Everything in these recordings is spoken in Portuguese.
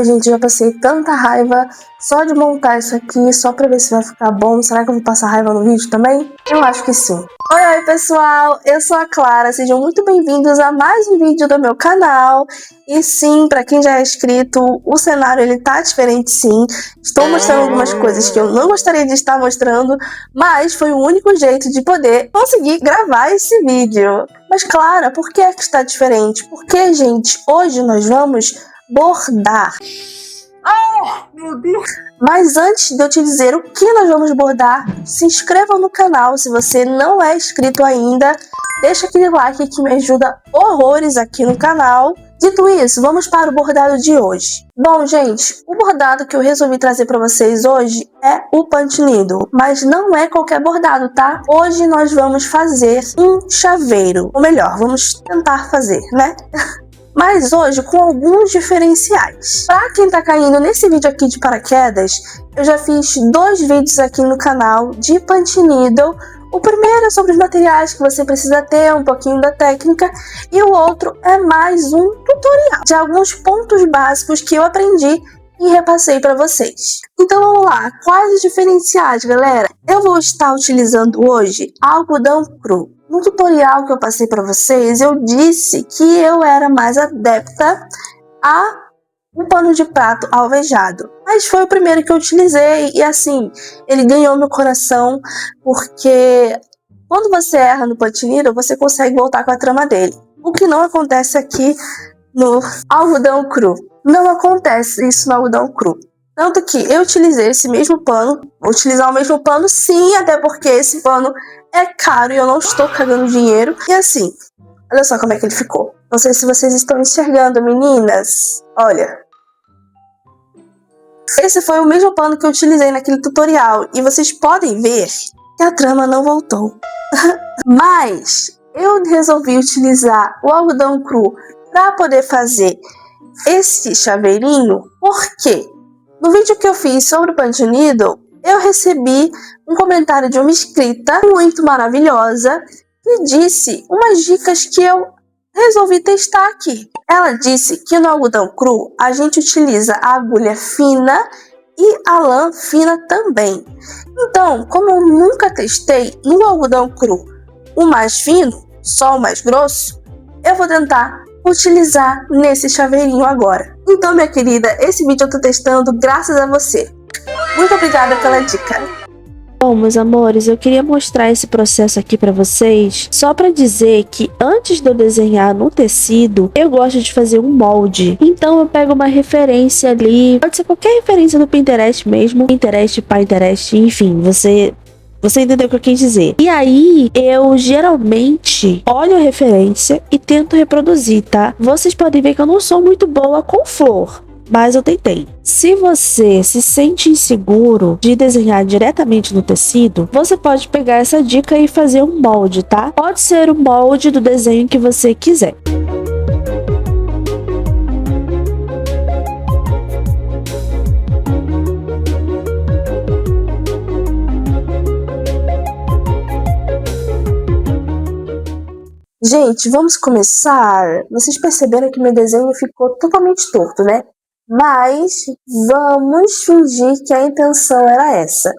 Gente, já passei tanta raiva só de montar isso aqui, só pra ver se vai ficar bom. Será que eu vou passar raiva no vídeo também? Eu acho que sim. Oi, pessoal! Eu sou a Clara, sejam muito bem-vindos a mais um vídeo do meu canal. E sim, pra quem já é inscrito, o cenário ele tá diferente sim. Estou mostrando algumas coisas que eu não gostaria de estar mostrando, mas foi o único jeito de poder conseguir gravar esse vídeo. Mas Clara, por que é que está diferente? Porque, gente, hoje nós vamos bordar. Meu Deus! Mas antes de eu te dizer o que nós vamos bordar, se inscreva no canal se você não é inscrito ainda. Deixa aquele like que me ajuda horrores aqui no canal. Dito isso, vamos para o bordado de hoje. Bom, gente, o bordado que eu resolvi trazer para vocês hoje é o punch needle, mas não é qualquer bordado, tá? Hoje nós vamos fazer um chaveiro, ou melhor, vamos tentar fazer, né? Mas hoje com alguns diferenciais. Para quem tá caindo nesse vídeo aqui de paraquedas, eu já fiz 2 vídeos aqui no canal de punch needle. O primeiro é sobre os materiais que você precisa ter, um pouquinho da técnica, e o outro é mais um tutorial de alguns pontos básicos que eu aprendi e repassei para vocês. Então vamos lá, quais os diferenciais, galera? Eu vou estar utilizando hoje algodão cru. No tutorial que eu passei para vocês, eu disse que eu era mais adepta a um pano de prato alvejado. Mas foi o primeiro que eu utilizei e assim, ele ganhou meu coração porque quando você erra no punch needle, você consegue voltar com a trama dele. O que não acontece aqui no algodão cru. Não acontece isso no algodão cru. Tanto que eu utilizei esse mesmo pano, vou utilizar o mesmo pano sim, até porque esse pano é caro e eu não estou cagando dinheiro. E assim, olha só como é que ele ficou. Não sei se vocês estão enxergando, meninas. Olha. Esse foi o mesmo pano que eu utilizei naquele tutorial. E vocês podem ver que a trama não voltou. Mas eu resolvi utilizar o algodão cru para poder fazer esse chaveirinho. Por quê? No vídeo que eu fiz sobre o punch needle, eu recebi um comentário de uma inscrita muito maravilhosa que disse umas dicas que eu resolvi testar aqui. Ela disse que no algodão cru a gente utiliza a agulha fina e a lã fina também. Então, como eu nunca testei no algodão cru o mais fino, só o mais grosso, eu vou tentar utilizar nesse chaveirinho agora. Então, minha querida, esse vídeo eu tô testando graças a você. Muito obrigada pela dica. Bom, meus amores, eu queria mostrar esse processo aqui pra vocês, só pra dizer que antes de eu desenhar no tecido, eu gosto de fazer um molde. Então eu pego uma referência ali, pode ser qualquer referência do Pinterest mesmo, Pinterest, Pinterest, enfim, você entendeu o que eu quis dizer. E aí, eu geralmente olho a referência e tento reproduzir, tá? Vocês podem ver que eu não sou muito boa com flor, mas eu tentei. Se você se sente inseguro de desenhar diretamente no tecido, você pode pegar essa dica e fazer um molde, tá? Pode ser o molde do desenho que você quiser. Gente, vamos começar. Vocês perceberam que meu desenho ficou totalmente torto, né? Mas vamos fingir que a intenção era essa.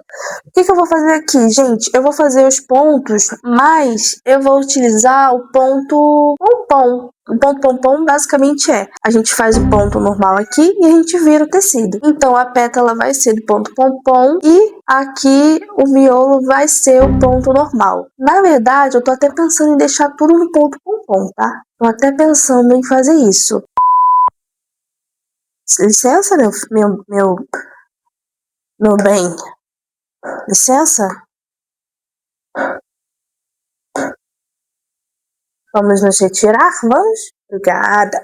O que eu vou fazer aqui, gente? Eu vou fazer os pontos, mas eu vou utilizar o ponto pompom. O ponto pompom basicamente a gente faz o ponto normal aqui e a gente vira o tecido. Então a pétala vai ser do ponto pompom e aqui o miolo vai ser o ponto normal. Na verdade, eu tô até pensando em deixar tudo no ponto pompom, tá? Tô até pensando em fazer isso. Licença, meu bem. Licença? Vamos nos retirar? Vamos? Obrigada.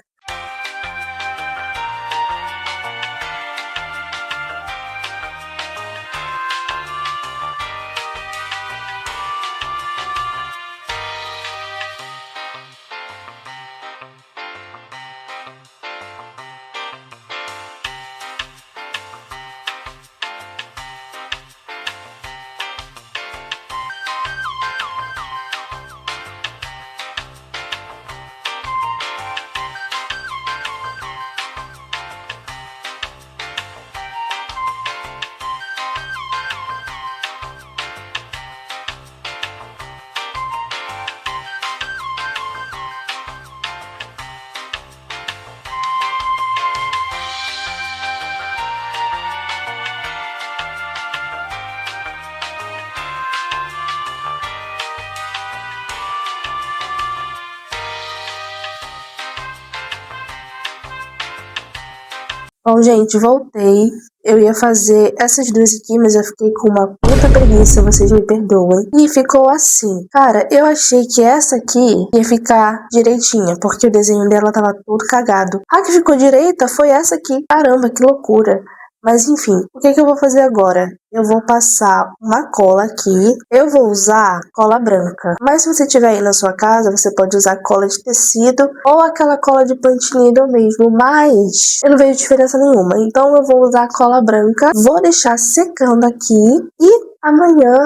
Bom, gente, voltei. Eu ia fazer essas duas aqui, mas eu fiquei com uma puta preguiça, vocês me perdoem. E ficou assim. Cara, eu achei que essa aqui ia ficar direitinha, porque o desenho dela tava todo cagado. A que ficou direita foi essa aqui. Caramba, que loucura. Mas enfim, o que eu vou fazer agora? Eu vou passar uma cola aqui. Eu vou usar cola branca. Mas se você tiver aí na sua casa, você pode usar cola de tecido ou aquela cola de Punch Needle mesmo. Mas eu não vejo diferença nenhuma. Então eu vou usar cola branca. Vou deixar secando aqui. E amanhã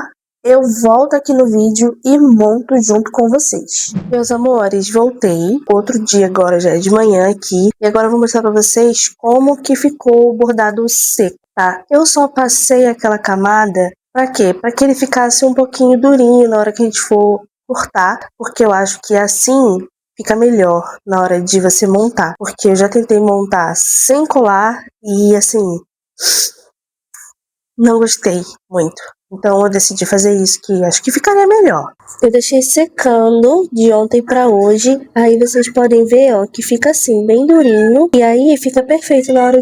eu volto aqui no vídeo e monto junto com vocês. Meus amores, voltei. Outro dia agora, já é de manhã aqui. E agora eu vou mostrar pra vocês como que ficou o bordado seco, tá? Eu só passei aquela camada, pra quê? Pra que ele ficasse um pouquinho durinho na hora que a gente for cortar. Porque eu acho que assim fica melhor na hora de você montar. Porque eu já tentei montar sem colar e assim, não gostei muito. Então eu decidi fazer isso, que acho que ficaria melhor. Eu deixei secando de ontem pra hoje. Aí vocês podem ver, ó, que fica assim, bem durinho. E aí fica perfeito na hora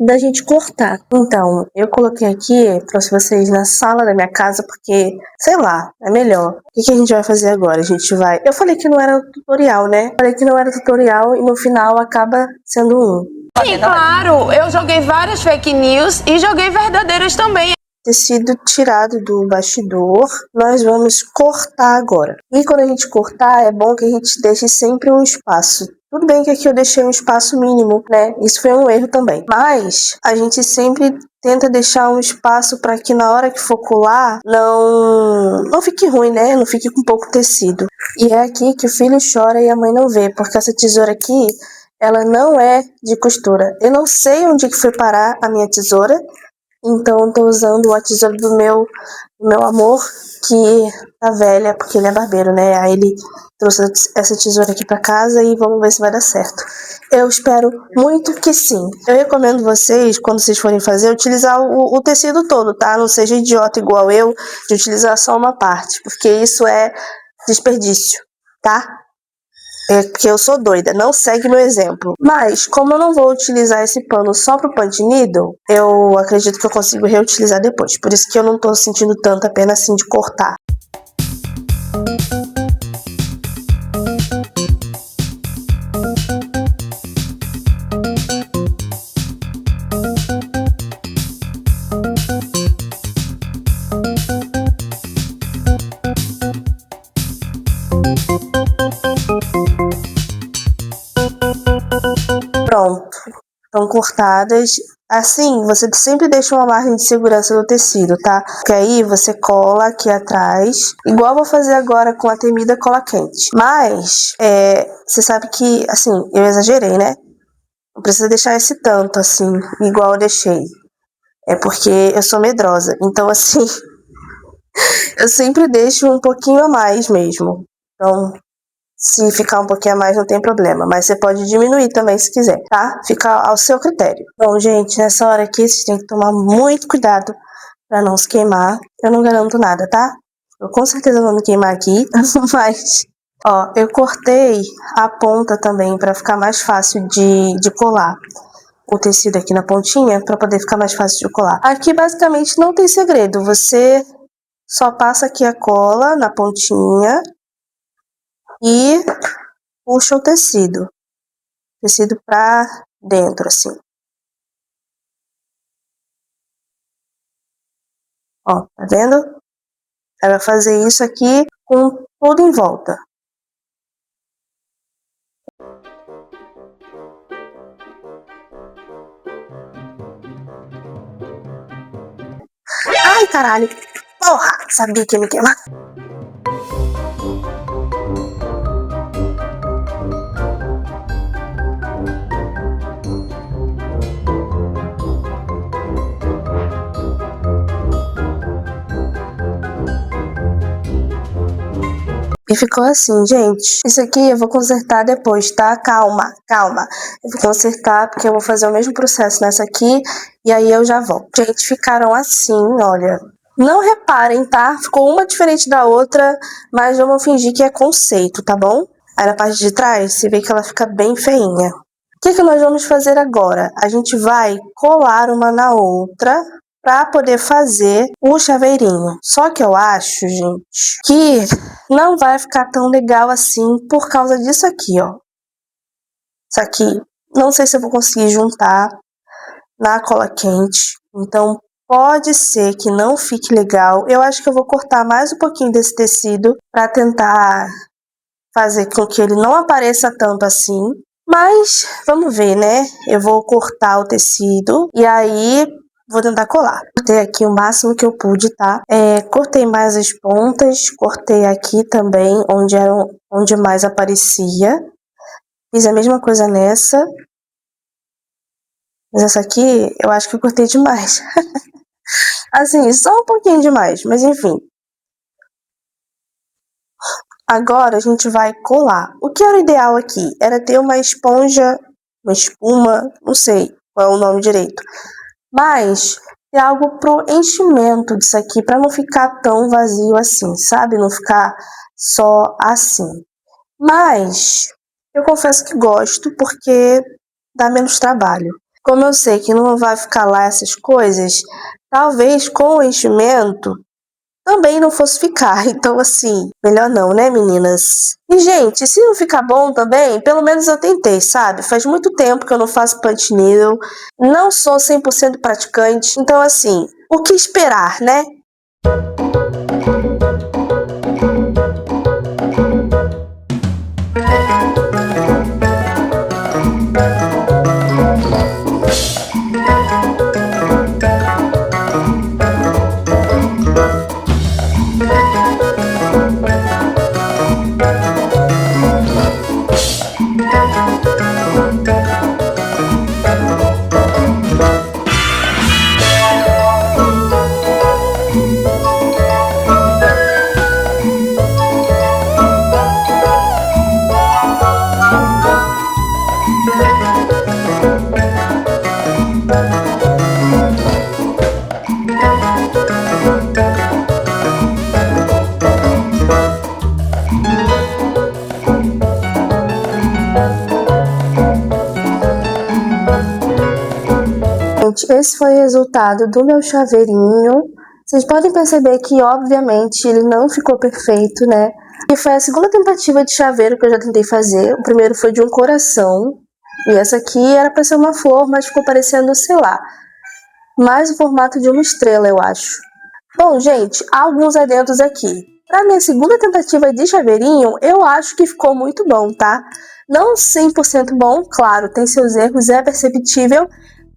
da gente cortar. Então, eu coloquei aqui, trouxe vocês na sala da minha casa, porque, sei lá, é melhor. O que a gente vai fazer agora? A gente vai... Eu falei que não era tutorial, né? Falei que não era tutorial e no final acaba sendo um. Sim, claro, eu joguei várias fake news e joguei verdadeiras também. Tecido tirado do bastidor, nós vamos cortar agora. E quando a gente cortar, é bom que a gente deixe sempre um espaço. Tudo bem que aqui eu deixei um espaço mínimo, né? Isso foi um erro também. Mas a gente sempre tenta deixar um espaço para que na hora que for colar, não fique ruim, né? Não fique com pouco tecido. E é aqui que o filho chora e a mãe não vê, porque essa tesoura aqui, ela não é de costura. Eu não sei onde que foi parar a minha tesoura. Então, eu tô usando a tesoura do meu amor, que tá velha, porque ele é barbeiro, né? Aí ele trouxe essa tesoura aqui pra casa e vamos ver se vai dar certo. Eu espero muito que sim. Eu recomendo vocês, quando vocês forem fazer, utilizar o tecido todo, tá? Não seja idiota igual eu, de utilizar só uma parte, porque isso é desperdício, tá? É porque eu sou doida, não segue meu exemplo. Mas, como eu não vou utilizar esse pano só pro Punch Needle, eu acredito que eu consigo reutilizar depois. Por isso que eu não tô sentindo tanta pena assim de cortar. Pronto, estão cortadas. Assim, você sempre deixa uma margem de segurança no tecido, tá? Porque aí você cola aqui atrás, igual eu vou fazer agora com a temida cola quente. Mas, você sabe que, assim, eu exagerei, né? Não precisa deixar esse tanto, assim, igual eu deixei. É porque eu sou medrosa. Então, assim, eu sempre deixo um pouquinho a mais mesmo. Então, se ficar um pouquinho a mais, não tem problema. Mas você pode diminuir também se quiser, tá? Fica ao seu critério. Bom, gente, nessa hora aqui, vocês têm que tomar muito cuidado pra não se queimar. Eu não garanto nada, tá? Eu com certeza vou me queimar aqui. Mas, ó, eu cortei a ponta também pra ficar mais fácil de colar o tecido aqui na pontinha, pra poder ficar mais fácil de colar. Aqui, basicamente, não tem segredo. Você só passa aqui a cola na pontinha e puxa o tecido pra dentro, assim. Ó, tá vendo? Aí vai fazer isso aqui com tudo em volta. Ai, caralho! Porra! Sabia que ia me queimar. E ficou assim, gente. Isso aqui eu vou consertar depois, tá? Calma, calma. Eu vou consertar porque eu vou fazer o mesmo processo nessa aqui e aí eu já volto. Gente, ficaram assim, olha. Não reparem, tá? Ficou uma diferente da outra, mas vamos fingir que é conceito, tá bom? Aí na parte de trás, você vê que ela fica bem feinha. que nós vamos fazer agora? A gente vai colar uma na outra para poder fazer o chaveirinho. Só que eu acho, gente, que não vai ficar tão legal assim por causa disso aqui, ó. Isso aqui, não sei se eu vou conseguir juntar na cola quente. Então, pode ser que não fique legal. Eu acho que eu vou cortar mais um pouquinho desse tecido para tentar fazer com que ele não apareça tanto assim. Mas, vamos ver, né? Eu vou cortar o tecido e aí vou tentar colar. Cortei aqui o máximo que eu pude, tá? Cortei mais as pontas, cortei aqui também, onde mais aparecia. Fiz a mesma coisa nessa. Mas essa aqui, eu acho que eu cortei demais. Assim, só um pouquinho demais, mas enfim. Agora a gente vai colar. O que era o ideal aqui? Era ter uma esponja, uma espuma, não sei qual é o nome direito. Mas ter algo pro enchimento disso aqui, para não ficar tão vazio assim, sabe? Não ficar só assim. Mas eu confesso que gosto porque dá menos trabalho. Como eu sei que não vai ficar lá essas coisas, talvez com o enchimento também não fosse ficar. Então, assim, melhor não, né, meninas? E, gente, se não ficar bom também, pelo menos eu tentei, sabe? Faz muito tempo que eu não faço punch needle, não sou 100% praticante. Então, assim, o que esperar, né? Gente, esse foi o resultado do meu chaveirinho. Vocês podem perceber que, obviamente, ele não ficou perfeito, né? E foi a segunda tentativa de chaveiro que eu já tentei fazer. O primeiro foi de um coração. E essa aqui era pra ser uma flor, mas ficou parecendo, sei lá, mais o formato de uma estrela, eu acho. Bom, gente, há alguns adendos aqui. Pra minha segunda tentativa de chaveirinho, eu acho que ficou muito bom, tá? Não 100% bom, claro, tem seus erros, é perceptível,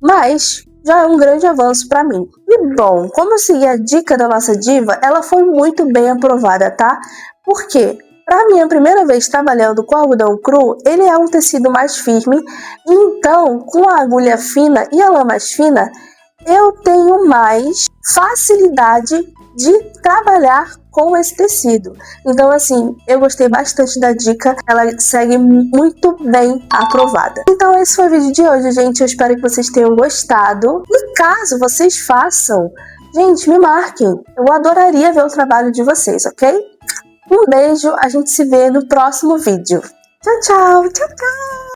mas já é um grande avanço pra mim. E bom, como eu segui a dica da nossa diva, ela foi muito bem aprovada, tá? Por quê? Pra minha primeira vez trabalhando com algodão cru, ele é um tecido mais firme, então com a agulha fina e a lã mais fina, eu tenho mais facilidade de trabalhar com esse tecido. Então, assim, eu gostei bastante da dica, ela segue muito bem aprovada. Então, esse foi o vídeo de hoje, gente. Eu espero que vocês tenham gostado. E caso vocês façam, gente, me marquem. Eu adoraria ver o trabalho de vocês, ok? Um beijo, a gente se vê no próximo vídeo. Tchau, tchau, tchau, tchau!